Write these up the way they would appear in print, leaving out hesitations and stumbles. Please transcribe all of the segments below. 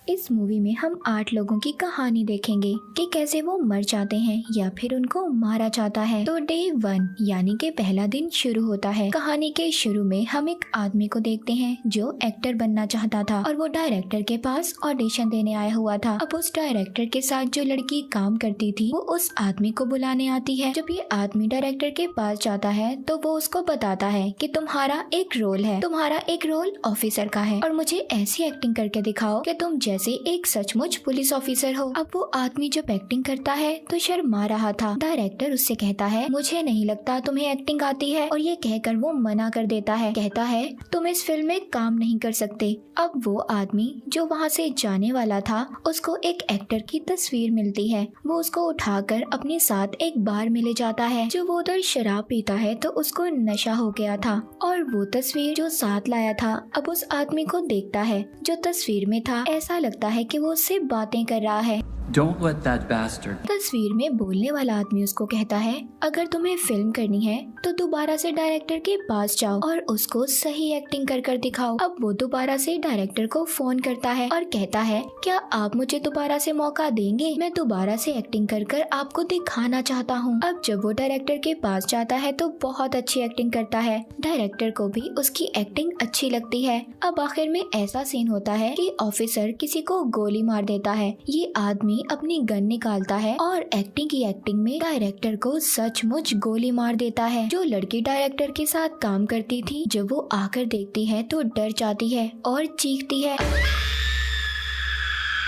इस मूवी में हम 8 लोगों की कहानी देखेंगे कि कैसे वो मर जाते हैं या फिर उनको मारा जाता है। तो डे 1 यानी कि पहला दिन शुरू होता है। कहानी के शुरू में हम एक आदमी को देखते हैं जो एक्टर बनना चाहता था और वो डायरेक्टर के पास ऑडिशन देने आया हुआ था। अब उस डायरेक्टर के साथ जो लड़की काम करती थी वो उस आदमी को बुलाने आती है। जब ये आदमी डायरेक्टर के पास जाता है तो वो उसको बताता है कि तुम्हारा एक रोल ऑफिसर का है और मुझे ऐसी एक्टिंग करके दिखाओ कि तुम जैसे एक सचमुच पुलिस ऑफिसर हो। अब वो आदमी जब एक्टिंग करता है तो शर्मा रहा था। डायरेक्टर उससे कहता है मुझे नहीं लगता तुम्हें एक्टिंग आती है और ये कहकर वो मना कर देता है। कहता है तुम इस फिल्म में काम नहीं कर सकते। अब वो आदमी जो वहाँ से जाने वाला था उसको एक एक्टर की तस्वीर मिलती है। वो उसको उठाकर अपने साथ एक बार में ले जाता है। जो वो उधर शराब पीता है तो उसको नशा हो गया था और वो तस्वीर जो साथ लाया था अब उस आदमी को देखता है जो तस्वीर में था। ऐसा लगता है कि वो उससे बातें कर रहा है। Don't let that bastard. तस्वीर में बोलने वाला आदमी उसको कहता है अगर तुम्हें फिल्म करनी है तो दोबारा से डायरेक्टर के पास जाओ और उसको सही एक्टिंग कर कर दिखाओ। अब वो दोबारा से डायरेक्टर को फोन करता है और कहता है क्या आप मुझे दोबारा से मौका देंगे, मैं दोबारा से एक्टिंग कर कर आपको दिखाना चाहता हूँ। अब जब वो डायरेक्टर के पास जाता है तो बहुत अच्छी एक्टिंग करता है। डायरेक्टर को भी उसकी एक्टिंग अच्छी लगती है। अब आखिर में ऐसा सीन होता है कि ऑफिसर किसी को गोली मार देता है। ये आदमी अपनी गन निकालता है और एक्टिंग की एक्टिंग में डायरेक्टर को सचमुच गोली मार देता है। जो लड़की डायरेक्टर के साथ काम करती थी जब वो आकर देखती है तो डर जाती है और चीखती है।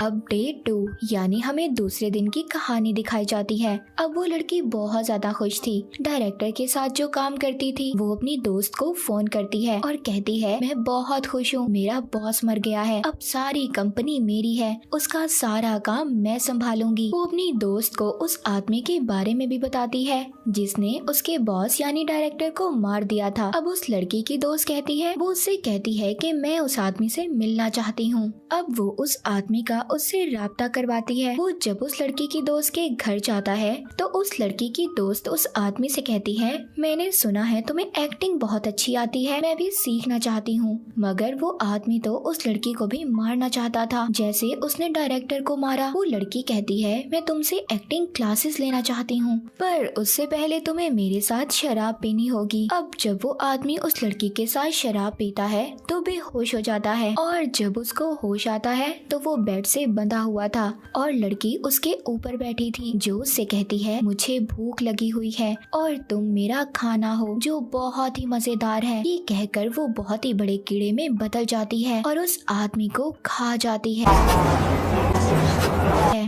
अब डे 2 यानी हमें दूसरे दिन की कहानी दिखाई जाती है। अब वो लड़की बहुत ज्यादा खुश थी। डायरेक्टर के साथ जो काम करती थी वो अपनी दोस्त को फोन करती है और कहती है मैं बहुत खुश हूँ, मेरा बॉस मर गया है, अब सारी कंपनी मेरी है, उसका सारा काम मैं संभालूंगी। वो अपनी दोस्त को उस आदमी के बारे में भी बताती है जिसने उसके बॉस यानी डायरेक्टर को मार दिया था। अब उस लड़की की दोस्त कहती है, वो उससे कहती है कि मैं उस आदमी से मिलना चाहती हूँ। अब वो उस आदमी का उससे राब्ता करवाती है। वो जब उस लड़की की दोस्त के घर जाता है तो उस लड़की की दोस्त उस आदमी से कहती है मैंने सुना है तुम्हें एक्टिंग बहुत अच्छी आती है, मैं भी सीखना चाहती हूँ। मगर वो आदमी तो उस लड़की को भी मारना चाहता था जैसे उसने डायरेक्टर को मारा। वो लड़की कहती है मैं तुमसे एक्टिंग क्लासेस लेना चाहती हूँ पर उससे पहले तुम्हें मेरे साथ शराब पीनी होगी। अब जब वो आदमी उस लड़की के साथ शराब पीता है तो बेहोश हो जाता है और जब उसको होश आता है तो वो बेड से बंधा हुआ था और लड़की उसके ऊपर बैठी थी जो उससे कहती है मुझे भूख लगी हुई है और तुम मेरा खाना हो जो बहुत ही मजेदार है। ये कहकर वो बहुत ही बड़े कीड़े में बदल जाती है और उस आदमी को खा जाती है।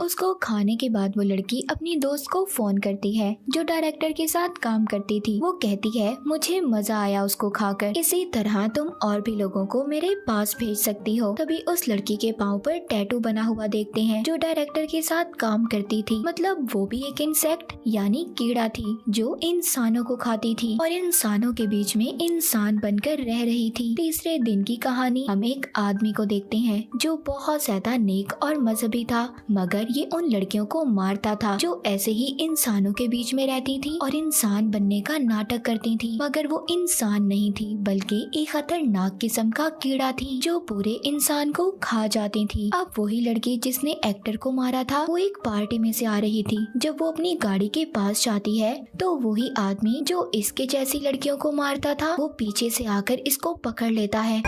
उसको खाने के बाद वो लड़की अपनी दोस्त को फोन करती है जो डायरेक्टर के साथ काम करती थी। वो कहती है मुझे मजा आया उसको खाकर, इसी तरह तुम और भी लोगों को मेरे पास भेज सकती हो। तभी उस लड़की के पाँव पर टैटू बना हुआ देखते हैं जो डायरेक्टर के साथ काम करती थी। मतलब वो भी एक इंसेक्ट यानी कीड़ा थी जो इंसानों को खाती थी और इंसानों के बीच में इंसान बनकर रह रही थी। तीसरे दिन की कहानी हम एक आदमी को देखते हैं जो बहुत ज्यादा नेक और मजहबी था मगर ये उन लड़कियों को मारता था जो ऐसे ही इंसानों के बीच में रहती थी और इंसान बनने का नाटक करती थी। मगर वो इंसान नहीं थी बल्कि एक खतरनाक किस्म का कीड़ा थी जो पूरे इंसान को खा जाती थी। अब वही लड़की जिसने एक्टर को मारा था वो एक पार्टी में से आ रही थी। जब वो अपनी गाड़ी के पास जाती है तो वही आदमी जो इसके जैसी लड़कियों को मारता था वो पीछे से आकर इसको पकड़ लेता है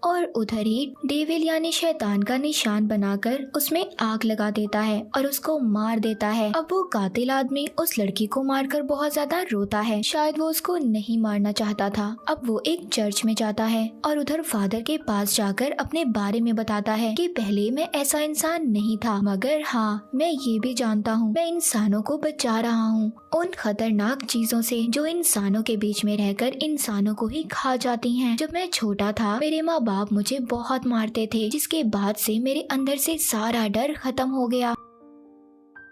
और उधर ही डेविल यानी शैतान का निशान बनाकर उसमें आग लगा देता है और उसको मार देता है। अब वो कातिल आदमी उस लड़की को मारकर बहुत ज्यादा रोता है, शायद वो उसको नहीं मारना चाहता था। अब वो एक चर्च में जाता है और उधर फादर के पास जाकर अपने बारे में बताता है कि पहले मैं ऐसा इंसान नहीं था मगर हाँ मैं ये भी जानता हूँ मैं इंसानों को बचा रहा हूँ उन खतरनाक चीजों से जो इंसानों के बीच में रहकर इंसानों को ही खा जाती हैं। जब मैं छोटा था मेरे माँ बाप मुझे बहुत मारते थे जिसके बाद से मेरे अंदर से सारा डर खत्म हो गया।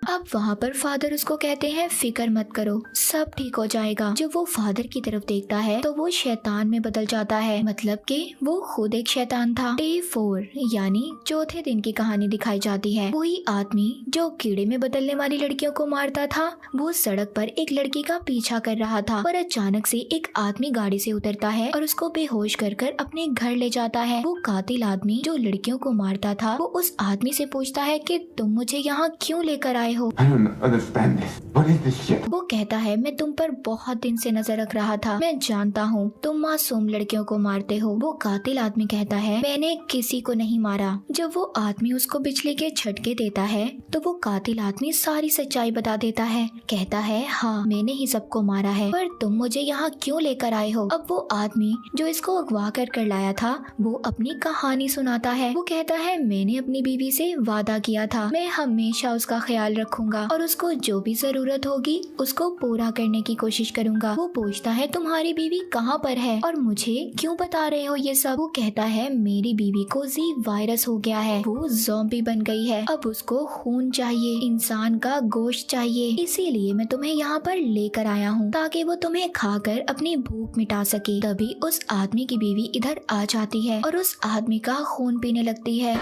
अब वहाँ पर फादर उसको कहते हैं फिक्र मत करो, सब ठीक हो जाएगा। जब वो फादर की तरफ देखता है तो वो शैतान में बदल जाता है, मतलब कि वो खुद एक शैतान था। डे 4 यानी चौथे दिन की कहानी दिखाई जाती है। वही आदमी जो कीड़े में बदलने वाली लड़कियों को मारता था, वो सड़क पर एक लड़की का पीछा कर रहा था और अचानक से एक आदमी गाड़ी से उतरता है और उसको बेहोश कर अपने घर ले जाता है। वो कातिल आदमी जो लड़कियों को मारता था, वो उस आदमी से पूछता है कि तुम मुझे यहाँ क्यों लेकर आए हो। I don't understand this. What is this shit? वो कहता है मैं तुम पर बहुत दिन से नजर रख रहा था, मैं जानता हूँ तुम मासूम लड़कियों को मारते हो। वो कातिल आदमी कहता है मैंने किसी को नहीं मारा। जब वो आदमी उसको बिजली के झटके देता है तो वो कातिल आदमी सारी सच्चाई बता देता है। कहता है हाँ मैंने ही सबको मारा है, पर तुम मुझे यहाँ क्यों लेकर आए हो। अब वो आदमी जो इसको अगवा कर लाया था वो अपनी कहानी सुनाता है। वो कहता है मैंने अपनी बीवी से वादा किया था, मैं हमेशा उसका ख्याल रखूंगा और उसको जो भी जरूरत होगी उसको पूरा करने की कोशिश करूंगा। वो पूछता है तुम्हारी बीवी कहाँ पर है और मुझे क्यों बता रहे हो ये सब। वो कहता है मेरी बीवी को जी वायरस हो गया है, वो ज़ॉम्बी बन गई है, अब उसको खून चाहिए, इंसान का गोश्त चाहिए, इसीलिए मैं तुम्हें यहाँ पर लेकर आया हूँ ताकि वो तुम्हें खाकर अपनी भूख मिटा सके। तभी उस आदमी की बीवी इधर आ जाती है और उस आदमी का खून पीने लगती है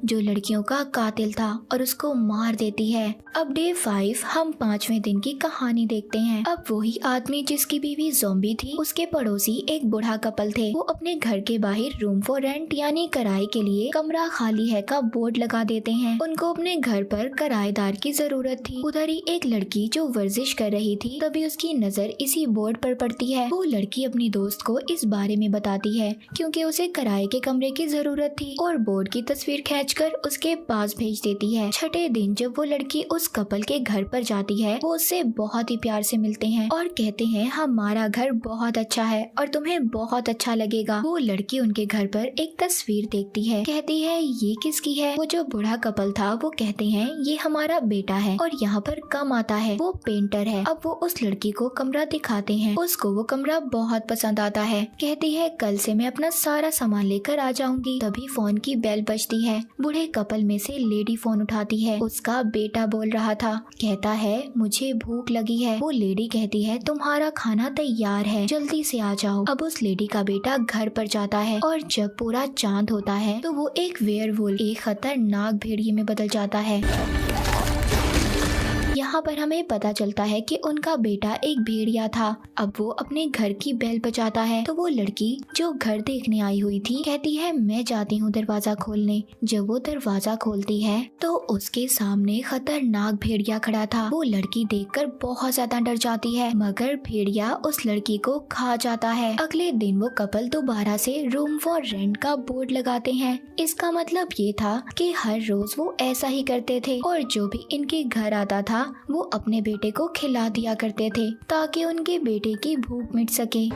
जो लड़कियों का कातिल था और उसको मार देती है। अब डे 5 हम 5वें दिन की कहानी देखते हैं। अब वही आदमी जिसकी बीवी ज़ॉम्बी थी, उसके पड़ोसी एक बूढ़ा कपल थे। वो अपने घर के बाहर रूम फॉर रेंट यानी किराए के लिए कमरा खाली है का बोर्ड लगा देते हैं। उनको अपने घर पर किराएदार की जरूरत थी। उधर ही एक लड़की जो वर्जिश कर रही थी, तभी उसकी नजर इसी बोर्ड पर पड़ती है। वो लड़की अपनी दोस्त को इस बारे में बताती है क्योंकि उसे किराए के कमरे की जरूरत थी और बोर्ड की तस्वीर खींचकर उसके पास भेज देती है। छठे दिन जब वो लड़की उस कपल के घर पर जाती है, वो उससे बहुत ही प्यार से मिलते हैं और कहते हैं हमारा घर बहुत अच्छा है और तुम्हें बहुत अच्छा लगेगा। वो लड़की उनके घर पर एक तस्वीर देखती है, कहती है ये किसकी है। वो जो बूढ़ा कपल था वो कहते हैं ये हमारा बेटा है और यहाँ पर कम आता है, वो पेंटर है। अब वो उस लड़की को कमरा दिखाते हैं, उसको वो कमरा बहुत पसंद आता है। कहती है कल से मैं अपना सारा सामान लेकर आ जाऊंगी। तभी फोन की बेल बजती है। बूढ़े कपल में से लेडी फोन उठाती है, उसका बेटा बोल रहा था। कहता है मुझे भूख लगी है। वो लेडी कहती है तुम्हारा खाना तैयार है, जल्दी से आ जाओ। अब उस लेडी का बेटा घर पर जाता है और जब पूरा चांद होता है तो वो एक वेयरवुल्फ, एक खतरनाक भेड़िए में बदल जाता है। यहाँ पर हमें पता चलता है कि उनका बेटा एक भेड़िया था। अब वो अपने घर की बेल बजाता है तो वो लड़की जो घर देखने आई हुई थी कहती है मैं जाती हूँ दरवाजा खोलने। जब वो दरवाजा खोलती है तो उसके सामने खतरनाक भेड़िया खड़ा था। वो लड़की देखकर बहुत ज्यादा डर जाती है, मगर भेड़िया उस लड़की को खा जाता है। अगले दिन वो कपल दोबारा से रूम फॉर रेंट का बोर्ड लगाते हैं। इसका मतलब ये था कि हर रोज वो ऐसा ही करते थे और जो भी इनके घर आता था वो अपने बेटे को खिला दिया करते थे ताकि उनके बेटे की भूख मिट सके।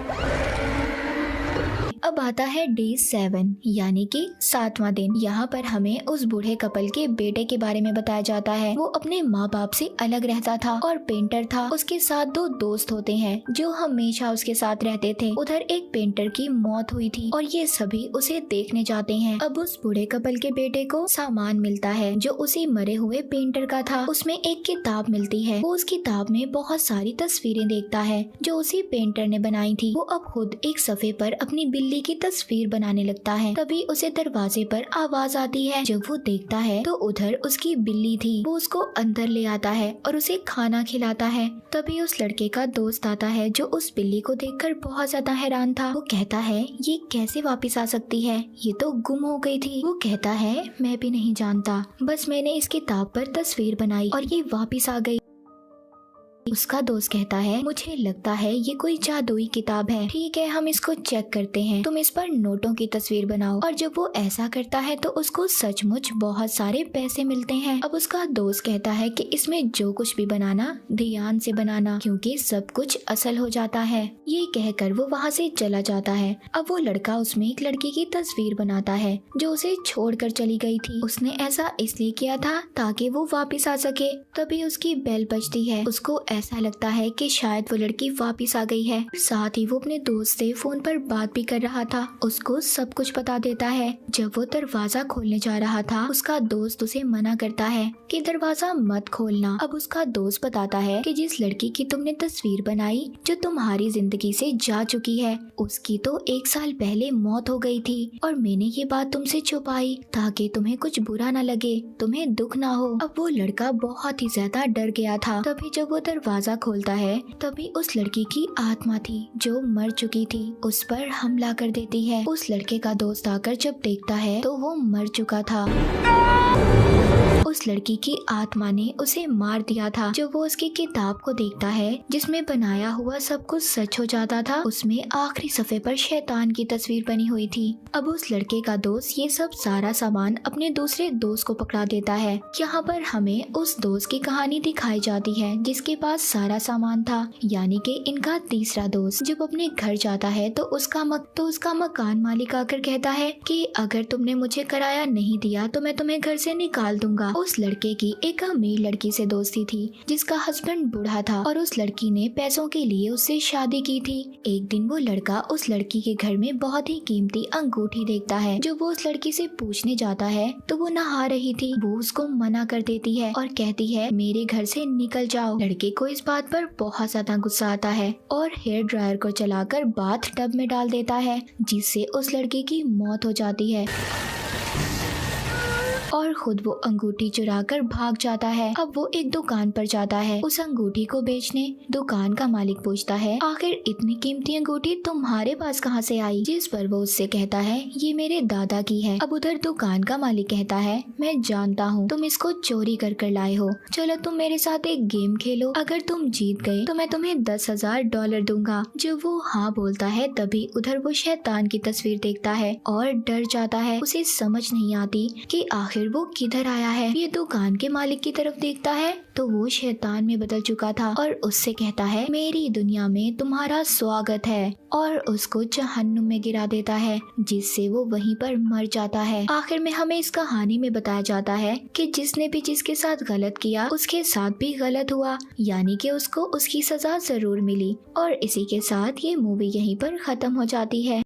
अब आता है डे 7 यानी कि 7वां दिन। यहाँ पर हमें उस बूढ़े कपल के बेटे के बारे में बताया जाता है। वो अपने माँ बाप से अलग रहता था और पेंटर था। उसके साथ 2 दोस्त होते हैं जो हमेशा उसके साथ रहते थे। उधर एक पेंटर की मौत हुई थी और ये सभी उसे देखने जाते हैं। अब उस बूढ़े कपल के बेटे को सामान मिलता है जो उसी मरे हुए पेंटर का था। उसमें एक किताब मिलती है। वो उस किताब में बहुत सारी तस्वीरें देखता है जो उसी पेंटर ने बनाई थी। वो अब खुद एक सफ़े पर अपनी बिल्ली की तस्वीर बनाने लगता है। तभी उसे दरवाजे पर आवाज आती है। जब वो देखता है तो उधर उसकी बिल्ली थी। वो उसको अंदर ले आता है और उसे खाना खिलाता है। तभी उस लड़के का दोस्त आता है जो उस बिल्ली को देखकर बहुत ज्यादा हैरान था। वो कहता है ये कैसे वापस आ सकती है, ये तो गुम हो गई थी। वो कहता है मैं भी नहीं जानता, बस मैंने इस किताब पर तस्वीर बनाई और ये वापस आ गई। उसका दोस्त कहता है मुझे लगता है ये कोई जादुई किताब है, ठीक है हम इसको चेक करते हैं, तुम इस पर नोटों की तस्वीर बनाओ। और जब वो ऐसा करता है तो उसको सचमुच बहुत सारे पैसे मिलते हैं। अब उसका दोस्त कहता है कि इसमें जो कुछ भी बनाना ध्यान से बनाना क्योंकि सब कुछ असल हो जाता है। ये कहकर वो वहाँ से चला जाता है। अब वो लड़का उसमें एक लड़की की तस्वीर बनाता है जो उसे छोड़कर चली गई थी। उसने ऐसा इसलिए किया था ताकि वो वापस आ सके। तभी उसकी बेल बजती है। उसको ऐसा लगता है कि शायद वो लड़की वापस आ गई है। साथ ही वो अपने दोस्त से फोन पर बात भी कर रहा था। उसको सब कुछ बता देता है। जब वो दरवाजा खोलने जा रहा था, उसका दोस्त उसे मना करता है कि दरवाजा मत खोलना। अब उसका दोस्त बताता है कि जिस लड़की की तुमने तस्वीर बनाई, जो तुम्हारी जिंदगी से जा चुकी है, उसकी तो 1 साल पहले मौत हो गई थी और मैंने ये बात तुमसे छुपाई ताकि तुम्हें कुछ बुरा न लगे, तुम्हें दुख ना हो। अब वो लड़का बहुत ही ज्यादा डर गया था। तभी जब वो दरवाजा खोलता है, तभी उस लड़की की आत्मा थी जो मर चुकी थी, उस पर हमला कर देती है। उस लड़के का दोस्त आकर जब देखता है तो वो मर चुका था। उस लड़की की आत्मा ने उसे मार दिया था। जब वो उसकी किताब को देखता है जिसमें बनाया हुआ सब कुछ सच हो जाता था, उसमें आखिरी सफ़े पर शैतान की तस्वीर बनी हुई थी। अब उस लड़के का दोस्त ये सब सारा सामान अपने दूसरे दोस्त को पकड़ा देता है। यहाँ पर हमें उस दोस्त की कहानी दिखाई जाती है जिसके पास सारा सामान था, यानी कि इनका तीसरा दोस्त। जब अपने घर जाता है तो उसका मकान मालिक आकर कहता है कि अगर तुमने मुझे किराया नहीं दिया तो मैं तुम्हें घर से निकाल दूंगा। उस लड़के की एक अमीर लड़की से दोस्ती थी जिसका हस्बैंड बूढ़ा था और उस लड़की ने पैसों के लिए उससे शादी की थी। एक दिन वो लड़का उस लड़की के घर में बहुत ही कीमती अंगूठी देखता है। जो वो उस लड़की से पूछने जाता है तो वो नहा रही थी। वो उसको मना कर देती है और कहती है मेरे घर से निकल जाओ। लड़के को इस बात पर बहुत ज्यादा गुस्सा आता है और हेयर ड्रायर को चलाकर बाथ टब में डाल देता है, जिससे उस लड़के की मौत हो जाती है और खुद वो अंगूठी चुराकर भाग जाता है। अब वो एक दुकान पर जाता है उस अंगूठी को बेचने। दुकान का मालिक पूछता है आखिर इतनी कीमती अंगूठी तुम्हारे पास कहाँ से आई, जिस पर वो उससे कहता है ये मेरे दादा की है। अब उधर दुकान का मालिक कहता है मैं जानता हूँ तुम इसको चोरी कर लाए हो, चलो तुम मेरे साथ एक गेम खेलो, अगर तुम जीत गए तो मैं तुम्हें $10,000 दूंगा। जब वो हाँ बोलता है तभी उधर वो शैतान की तस्वीर देखता है और डर जाता है। उसे समझ नहीं आती कि आखिर वो किधर आया है। ये दुकान के मालिक की तरफ देखता है तो वो शैतान में बदल चुका था और उससे कहता है मेरी दुनिया में तुम्हारा स्वागत है, और उसको जहन्नुम में गिरा देता है, जिससे वो वहीं पर मर जाता है। आखिर में हमें इस कहानी में बताया जाता है कि जिसने भी जिसके साथ गलत किया उसके साथ भी गलत हुआ, यानी कि उसको उसकी सजा जरूर मिली। और इसी के साथ ये मूवी यहीं पर खत्म हो जाती है।